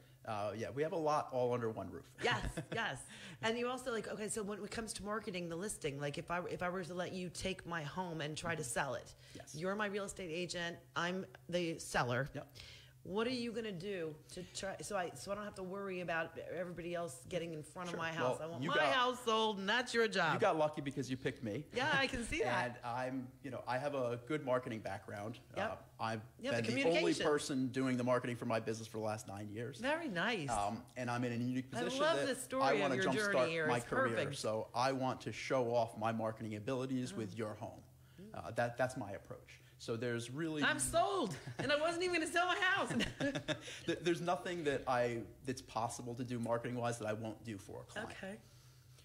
We have a lot all under one roof. Yes, yes. And you also so when it comes to marketing the listing, like if I were to let you take my home and try to sell it, Yes. You're my real estate agent, I'm the seller. Yep. What are you going to do to try so I don't have to worry about everybody else getting in front of my house? Well, I want my house sold, and that's your job. You got lucky because you picked me. Yeah, I can see that. And I have a good marketing background. Yep. I've Yeah, been the the only communication. person doing the marketing for my business for the last 9 years. Very nice. And I'm in a unique I position love that the story I of want to your journey jumpstart here. my It's career. perfect. So I want to show off my marketing abilities with your home. That's my approach. So there's really... I'm sold, and I wasn't even going to sell my house. There's nothing that's possible to do marketing-wise that I won't do for a client. Okay.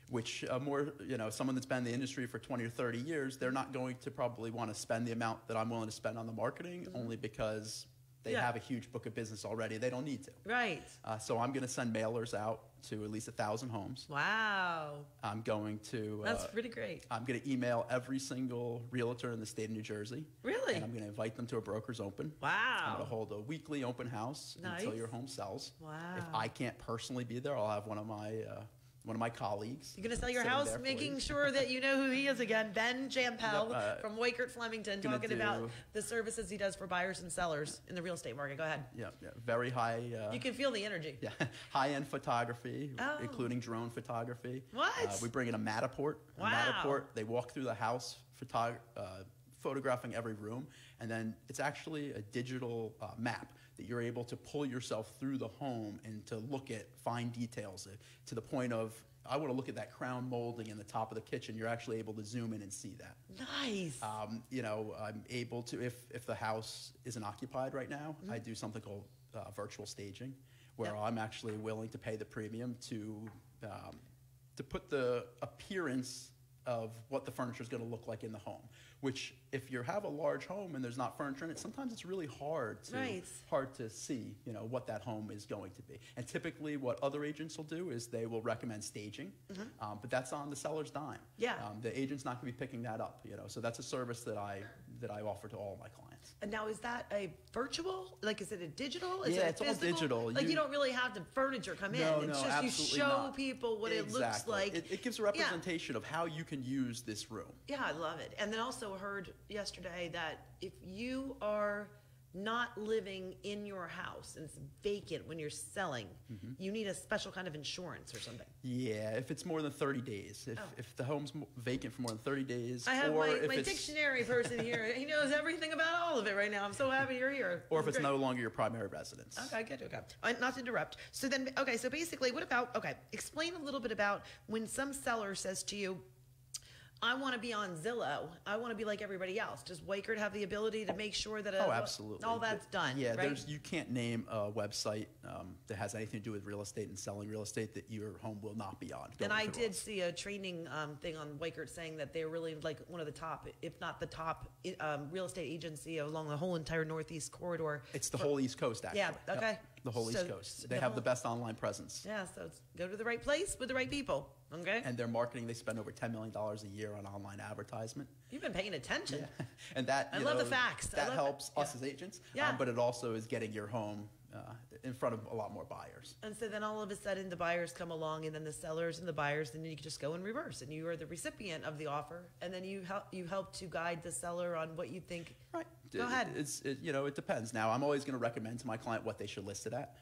Which someone that's been in the industry for 20 or 30 years, they're not going to probably want to spend the amount that I'm willing to spend on the marketing, only because they have a huge book of business already. They don't need to. Right. So I'm going to send mailers out to at least 1,000 homes. Wow. I'm going to... That's pretty great. I'm going to email every single realtor in the state of New Jersey. Really? And I'm going to invite them to a broker's open. Wow. I'm going to hold a weekly open house until Nice. your home sells. Wow. If I can't personally be there, I'll have one of my colleagues. You're going to sell your sitting house, there for making you. sure that you know who he is again. Ben Jampel from Weichert, Flemington, gonna talking about the services he does for buyers and sellers in the real estate market. Go ahead. Yeah, very high. You can feel the energy. Yeah, high-end photography, Oh. including drone photography. What? We bring in a Matterport. Wow. A Matterport. They walk through the house, photographing every room, and then it's actually a digital map that you're able to pull yourself through the home and to look at fine details to the point of, I want to look at that crown molding in the top of the kitchen. You're actually able to zoom in and see that. Nice. I'm able to, if the house isn't occupied right now, I do something called virtual staging, where I'm actually willing to pay the premium to put the appearance of what the furniture is going to look like in the home. Which, if you have a large home and there's not furniture in it, sometimes it's really hard to see, what that home is going to be. And typically, what other agents will do is they will recommend staging, but that's on the seller's dime. Yeah. The agent's not going to be picking that up. So that's a service that I offer to all my clients. And now, is that a virtual? Like, is it a digital? Is Yeah, it it's all physical? digital. Like, you don't really have the furniture come in. No, It's just absolutely you show not. people what it looks like. It gives a representation of how you can use this room. Yeah, I love it. And then also heard yesterday that if you are not living in your house and it's vacant when you're selling, you need a special kind of insurance or something. Yeah, if it's more than 30 days. If the home's vacant for more than 30 days. I have or my dictionary person here. He knows everything about all of it right now. I'm so happy you're here. Or if it's great. no longer your primary residence. Okay, good. Okay. Not to interrupt. So then, so basically, explain a little bit about when some seller says to you, I want to be on Zillow. I want to be like everybody else. Does Weichert have the ability to make sure that absolutely. all that's done? Yeah, right? you can't name a website that has anything to do with real estate and selling real estate that your home will not be on. And I did see a training thing on Weichert saying that they're really like one of the top, if not the top, real estate agency along the whole entire Northeast corridor. It's the whole East Coast, actually. Yeah, okay. Yep. The whole East Coast. They have the best online presence. Yeah, so go to the right place with the right people, okay? And their marketing, they spend over $10 million a year on online advertisement. You've been paying attention. Yeah. And that, I love the facts. That helps us as agents, Yeah. but it also is getting your home in front of a lot more buyers. And so then all of a sudden the buyers come along, and then the sellers and the buyers, and then you can just go in reverse, and you are the recipient of the offer, and then you help to guide the seller on what you think. Right. Go ahead. It depends. Now, I'm always going to recommend to my client what they should list it at.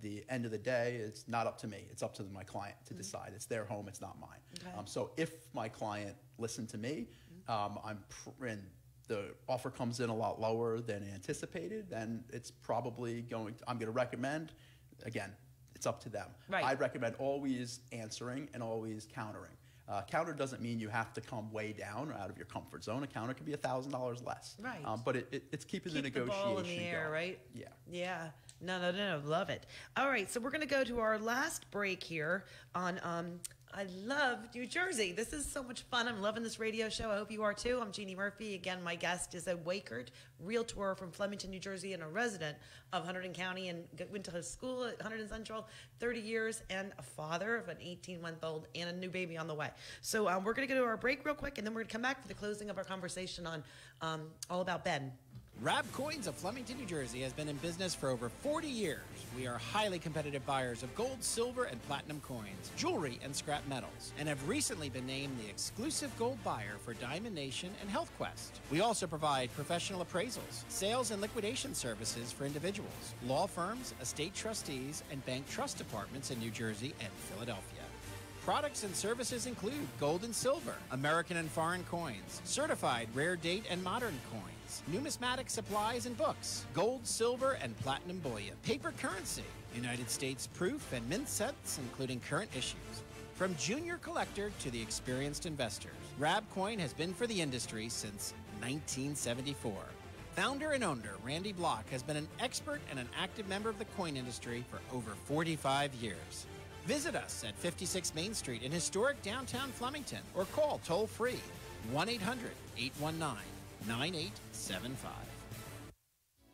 The end of the day, it's not up to me. It's up to my client to decide. It's their home. It's not mine. Okay. So if my client listened to me, and the offer comes in a lot lower than anticipated, then it's probably I'm going to recommend, again, it's up to them. Right. I recommend always answering and always countering. Counter doesn't mean you have to come way down or out of your comfort zone. A counter could be $1,000 less. Right. But it's keeping the negotiation the ball in the air, going. right? Yeah. Yeah. No. Love it. All right, so we're going to go to our last break here on I love New Jersey. This is so much fun. I'm loving this radio show. I hope you are too. I'm Jeanne Murphy. Again, my guest is a Weichert realtor from Flemington, New Jersey, and a resident of Hunterdon County, and went to school at Hunterdon Central, 30 years, and a father of an 18-month-old and a new baby on the way. So we're going to go to our break real quick, and then we're going to come back for the closing of our conversation on all about Ben. Rab Coins of Flemington, New Jersey has been in business for over 40 years. We are highly competitive buyers of gold, silver, and platinum coins, jewelry, and scrap metals, and have recently been named the exclusive gold buyer for Diamond Nation and Health Quest. We also provide professional appraisals, sales and liquidation services for individuals, law firms, estate trustees, and bank trust departments in New Jersey and Philadelphia. Products and services include gold and silver, American and foreign coins, certified rare date and modern coins, numismatic supplies and books, gold, silver, and platinum bullion, paper currency, United States proof and mint sets, including current issues. From junior collector to the experienced investors, Rab Coin has been for the industry since 1974. Founder and owner Randy Block has been an expert and an active member of the coin industry for over 45 years. Visit us at 56 Main Street in historic downtown Flemington, or call toll-free 1-800-819-9875.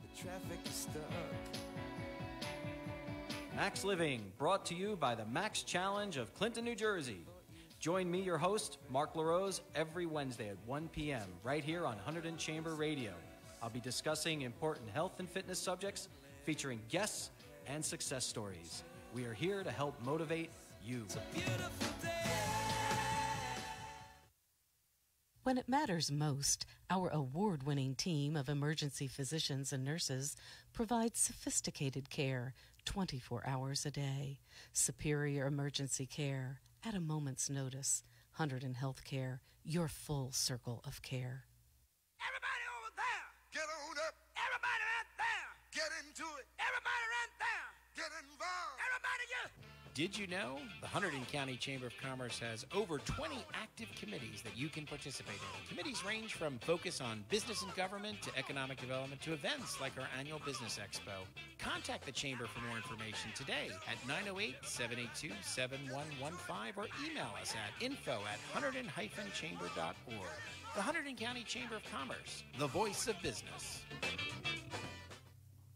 The traffic is stuck. Max Living, brought to you by the Max Challenge of Clinton, New Jersey. Join me, your host, Mark LaRose, every Wednesday at 1 p.m. right here on Hunterdon Chamber Radio. I'll be discussing important health and fitness subjects, featuring guests and success stories. We are here to help motivate you. It's a beautiful day. When it matters most, our award-winning team of emergency physicians and nurses provides sophisticated care 24 hours a day. Superior emergency care at a moment's notice. Hunterdon Healthcare, your full circle of care. Everybody over there, get on up. Everybody right there, get into it. Everybody right there, get involved. Everybody get. Did you know the Hunterdon County Chamber of Commerce has over 20 active committees that you can participate in? Committees range from focus on business and government to economic development to events like our annual Business Expo. Contact the Chamber for more information today at 908-782-7115 or email us at info@hunterdon-chamber.org. The Hunterdon County Chamber of Commerce, the voice of business.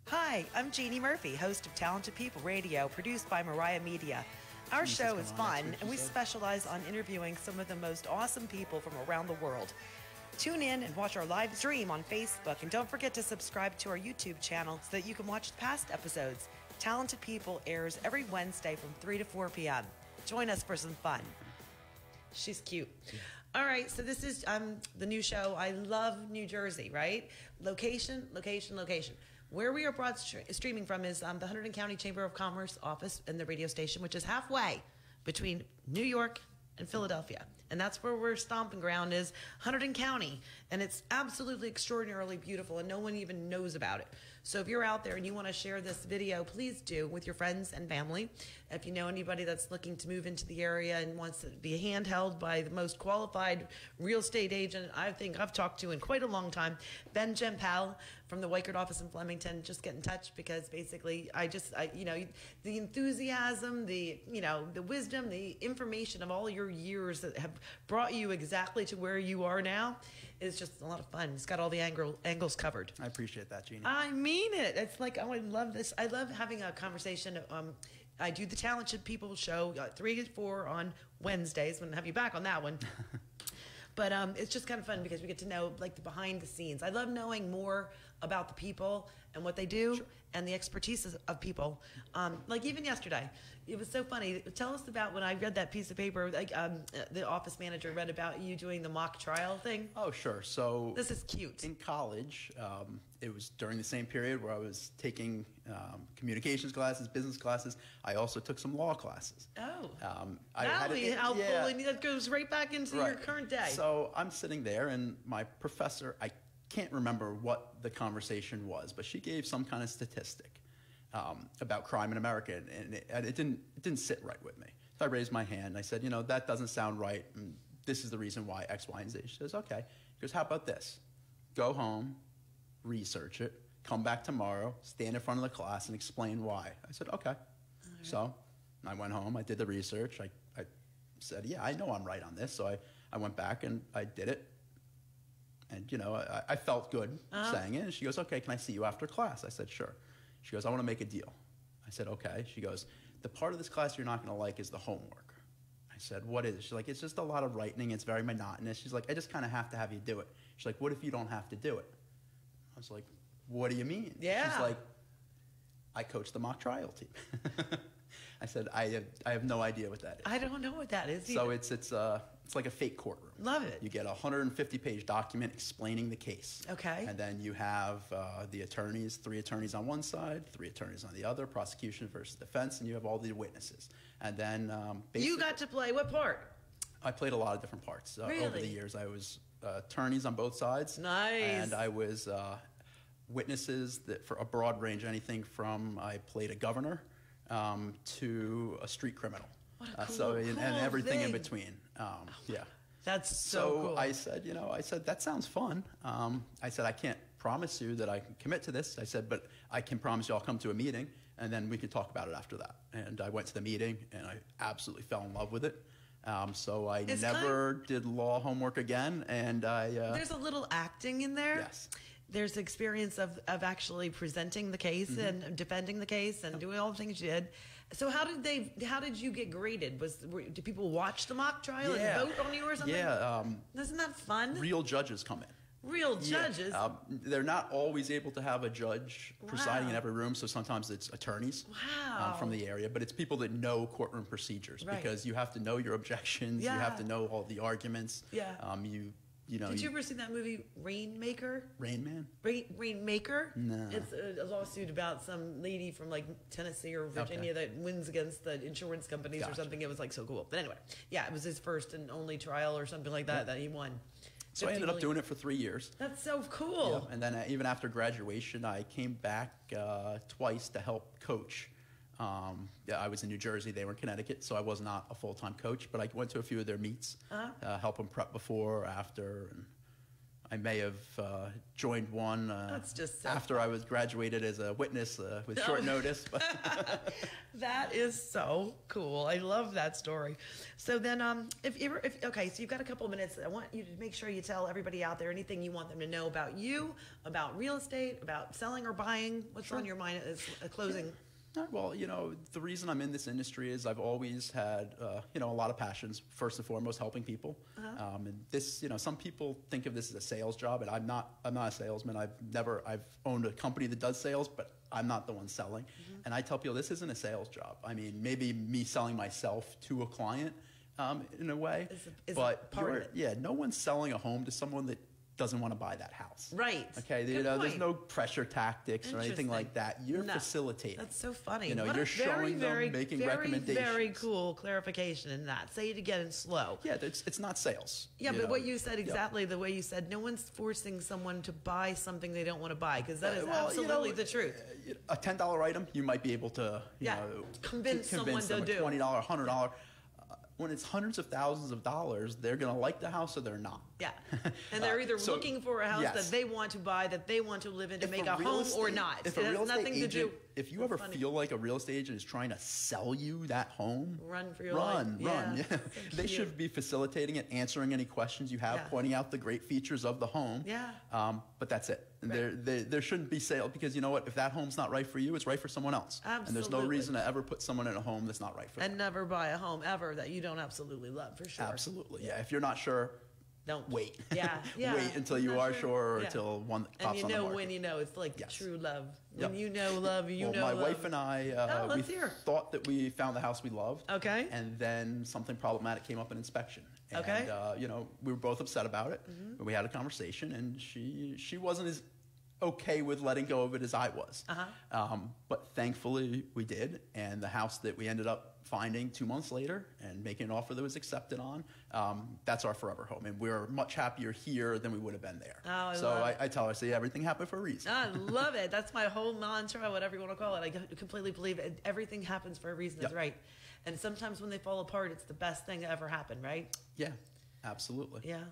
Hi, I'm Jeanne Murphy, host of Talented People Radio, produced by Mariah Media. Our show is fun, and we specialize on interviewing some of the most awesome people from around the world. Tune in and watch our live stream on Facebook, and don't forget to subscribe to our YouTube channel so that you can watch past episodes. Talented People airs every Wednesday from 3 to 4 p.m. Join us for some fun. She's cute. Yeah. All right, so this is the new show. I love New Jersey, right? Location, location, location. Where we are streaming from is the Hunterdon County Chamber of Commerce office and the radio station, which is halfway between New York and Philadelphia. And that's where we're stomping ground is Hunterdon County. And it's absolutely extraordinarily beautiful, and no one even knows about it. So if you're out there and you want to share this video, please do with your friends and family. If you know anybody that's looking to move into the area and wants to be handheld by the most qualified real estate agent I think I've talked to in quite a long time, Ben Jampel from the Weichert office in Flemington, just get in touch, because basically I the enthusiasm, the wisdom, the information of all your years that have brought you exactly to where you are now is just a lot of fun. It's got all the angles covered. I appreciate that, Jeanne. I mean it. It's like, I love this. I love having a conversation. I do the Talented People show 3 to 4 on Wednesdays. I'm going to have you back on that one. But it's just kind of fun because we get to know like the behind the scenes. I love knowing more about the people and what they do, and the expertise of people. Like even yesterday, it was so funny. Tell us about when I read that piece of paper, like the office manager read about you doing the mock trial thing. Oh, sure. So this is cute. In college, it was during the same period where I was taking communications classes, business classes. I also took some law classes. Oh. That would be helpful, and that goes right back into your current day. So I'm sitting there, and my professor, I can't remember what the conversation was, but she gave some kind of statistic about crime in America, and it didn't sit right with me. So I raised my hand, and I said, that doesn't sound right, and this is the reason why X, Y, and Z. She says, okay. She goes, how about this? Go home, research it, come back tomorrow, stand in front of the class, and explain why. I said, okay. Right. So I went home, I did the research, I said, yeah, I know I'm right on this, so I went back and I did it. And, I felt good saying it. And she goes, okay, can I see you after class? I said, sure. She goes, I want to make a deal. I said, okay. She goes, the part of this class you're not going to like is the homework. I said, what is it? She's like, it's just a lot of writing. It's very monotonous. She's like, I just kind of have to have you do it. She's like, what if you don't have to do it? I was like, what do you mean? Yeah. She's like, I coach the mock trial team. I said, I have no idea what that is. I don't know what that is So either. it's like a fake courtroom. Love it. You get a 150-page document explaining the case. Okay. And then you have the attorneys, 3 attorneys on one side, 3 attorneys on the other, prosecution versus defense, and you have all the witnesses. And then you got to play what part? I played a lot of different parts Really? over the years. I was attorneys on both sides. Nice. And I was witnesses for a broad range, anything from I played a governor to a street criminal. What a cool, and everything thing. in between. Yeah. That's so cool. I said, that sounds fun. I said, I can't promise you that I can commit to this. I said, but I can promise you I'll come to a meeting, and then we can talk about it after that. And I went to the meeting, and I absolutely fell in love with it. So I never did law homework again, and there's a little acting in there. Yes. There's experience of actually presenting the case and defending the case and doing all the things you did. So how did you get graded? Did people watch the mock trial and vote on you or something? Yeah. Isn't that fun? Real judges come in. Real judges? Yeah. They're not always able to have a judge presiding in every room, so sometimes it's attorneys from the area, but it's people that know courtroom procedures because you have to know your objections, you have to know all the arguments. Yeah. Did you ever see that movie Rainmaker? Rain Man? Rainmaker? No. It's a lawsuit about some lady from like Tennessee or Virginia that wins against the insurance companies or something. It was like so cool. But anyway, it was his first and only trial or something like that that he won. So I ended up doing it for 3 years. That's so cool. Yeah. And then even after graduation, I came back twice to help coach. I was in New Jersey, they were in Connecticut, so I was not a full-time coach, but I went to a few of their meets, help them prep before, after, and I may have joined one after I was graduated as a witness with short notice. But that is so cool. I love that story. So then, so you've got a couple of minutes. I want you to make sure you tell everybody out there anything you want them to know about you, about real estate, about selling or buying. What's on your mind as a closing? Well, the reason I'm in this industry is I've always had, a lot of passions. First and foremost, helping people. And this, some people think of this as a sales job, and I'm not a salesman. I've owned a company that does sales, but I'm not the one selling. And I tell people this isn't a sales job. I mean, maybe me selling myself to a client, in a way, is part of it. Yeah, no one's selling a home to someone that doesn't want to buy that house. Right. Okay. Good There's point. no pressure tactics or anything like that. You're facilitating. That's so funny. What you're showing them, making recommendations. Very cool clarification in that. Say it again in slow. Yeah, it's not sales. Yeah, but what you said exactly the way you said, no one's forcing someone to buy something they don't want to buy, because that is absolutely the truth. A $10 item, you might be able to convince someone to them do. $20, $100. When it's hundreds of thousands of dollars, they're going to like the house or they're not. Yeah. And they're either looking for a house that they want to buy, that they want to live in, to make a home or not. If it a real has nothing estate agent, to do. if you ever feel like a real estate agent is trying to sell you that home, run for your life. Run. Yeah. They should be facilitating it, answering any questions you have, pointing out the great features of the home. Yeah. But that's it. And there shouldn't be sale, because you know what? If that home's not right for you, it's right for someone else. Absolutely. And there's no reason to ever put someone in a home that's not right for them. And never buy a home ever that you don't absolutely love, for sure. Absolutely. Yeah. If you're not sure, don't wait. Yeah. Wait until you are sure, or until one pops on the market. And when you know, it's like true love. When you know love, you know my love. wife and I, we thought that we found the house we loved. Okay. And then something problematic came up in inspection. And, we were both upset about it. Mm-hmm. We had a conversation, and she wasn't as okay with letting go of it as I was. But thankfully we did, and the house that we ended up finding 2 months later and making an offer that was accepted on, that's our forever home, and we're much happier here than we would have been there. I tell her, say everything happened for a reason. I love it. That's my whole mantra, whatever you want to call it. I completely believe it. Everything happens for a reason. Is right. And sometimes when they fall apart, it's the best thing to ever happen, right? Yeah, absolutely. Yeah.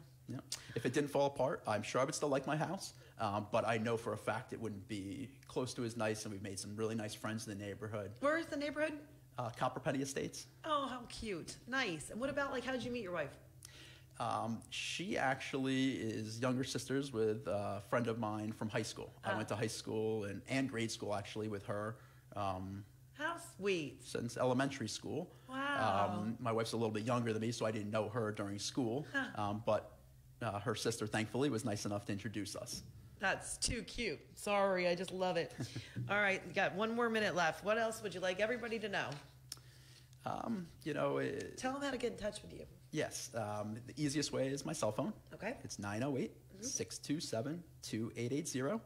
If it didn't fall apart, I'm sure I would still like my house. But I know for a fact it wouldn't be close to as nice, and we've made some really nice friends in the neighborhood. Where is the neighborhood? Copperpenny Estates. Oh, how cute. Nice. And what about, how did you meet your wife? She actually is younger sisters with a friend of mine from high school. I went to high school and grade school, actually, with her. How sweet. Since elementary school. Wow. My wife's a little bit younger than me, so I didn't know her during school. But her sister, thankfully, was nice enough to introduce us. That's too cute. Sorry, I just love it. All right, you got 1 more minute left. What else would you like everybody to know? Tell them how to get in touch with you. Yes. The easiest way is my cell phone. Okay. It's 908-627-2880.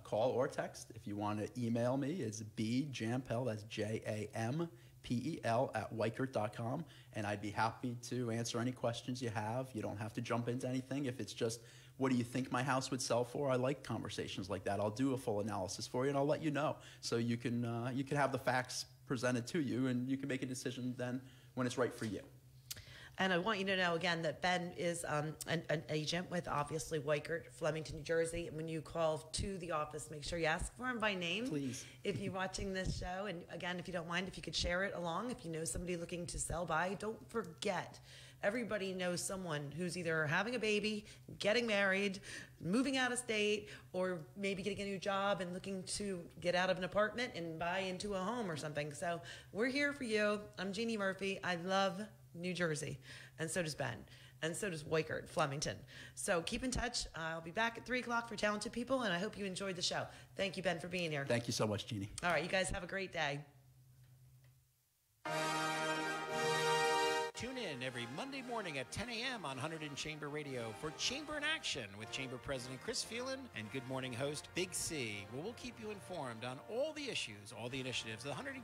Call or text. If you want to email me, it's bjampel, that's Jampel, at Weichert.com, and I'd be happy to answer any questions you have. You don't have to jump into anything. If it's just, what do you think my house would sell for? I like conversations like that. I'll do a full analysis for you, and I'll let you know. So you can have the facts presented to you, and you can make a decision then when it's right for you. And I want you to know, again, that Ben is an agent with, obviously, Weichert, Flemington, New Jersey. And when you call to the office, make sure you ask for him by name. Please. If you're watching this show. And, again, if you don't mind, if you could share it along. If you know somebody looking to sell, buy, don't forget. Everybody knows someone who's either having a baby, getting married, moving out of state, or maybe getting a new job and looking to get out of an apartment and buy into a home or something. So we're here for you. I'm Jeanne Murphy. I love New Jersey, and so does Ben, and so does Weichert, Flemington. So keep in touch. I'll be back at 3 o'clock for Talented People, and I hope you enjoyed the show. Thank you, Ben, for being here. Thank you so much, Jeannie. All right, you guys have a great day. Tune in every Monday morning at 10 a.m. on 100 in Chamber Radio for Chamber in Action with Chamber President Chris Phelan and Good Morning host Big C, where we'll keep you informed on all the issues, all the initiatives of the 100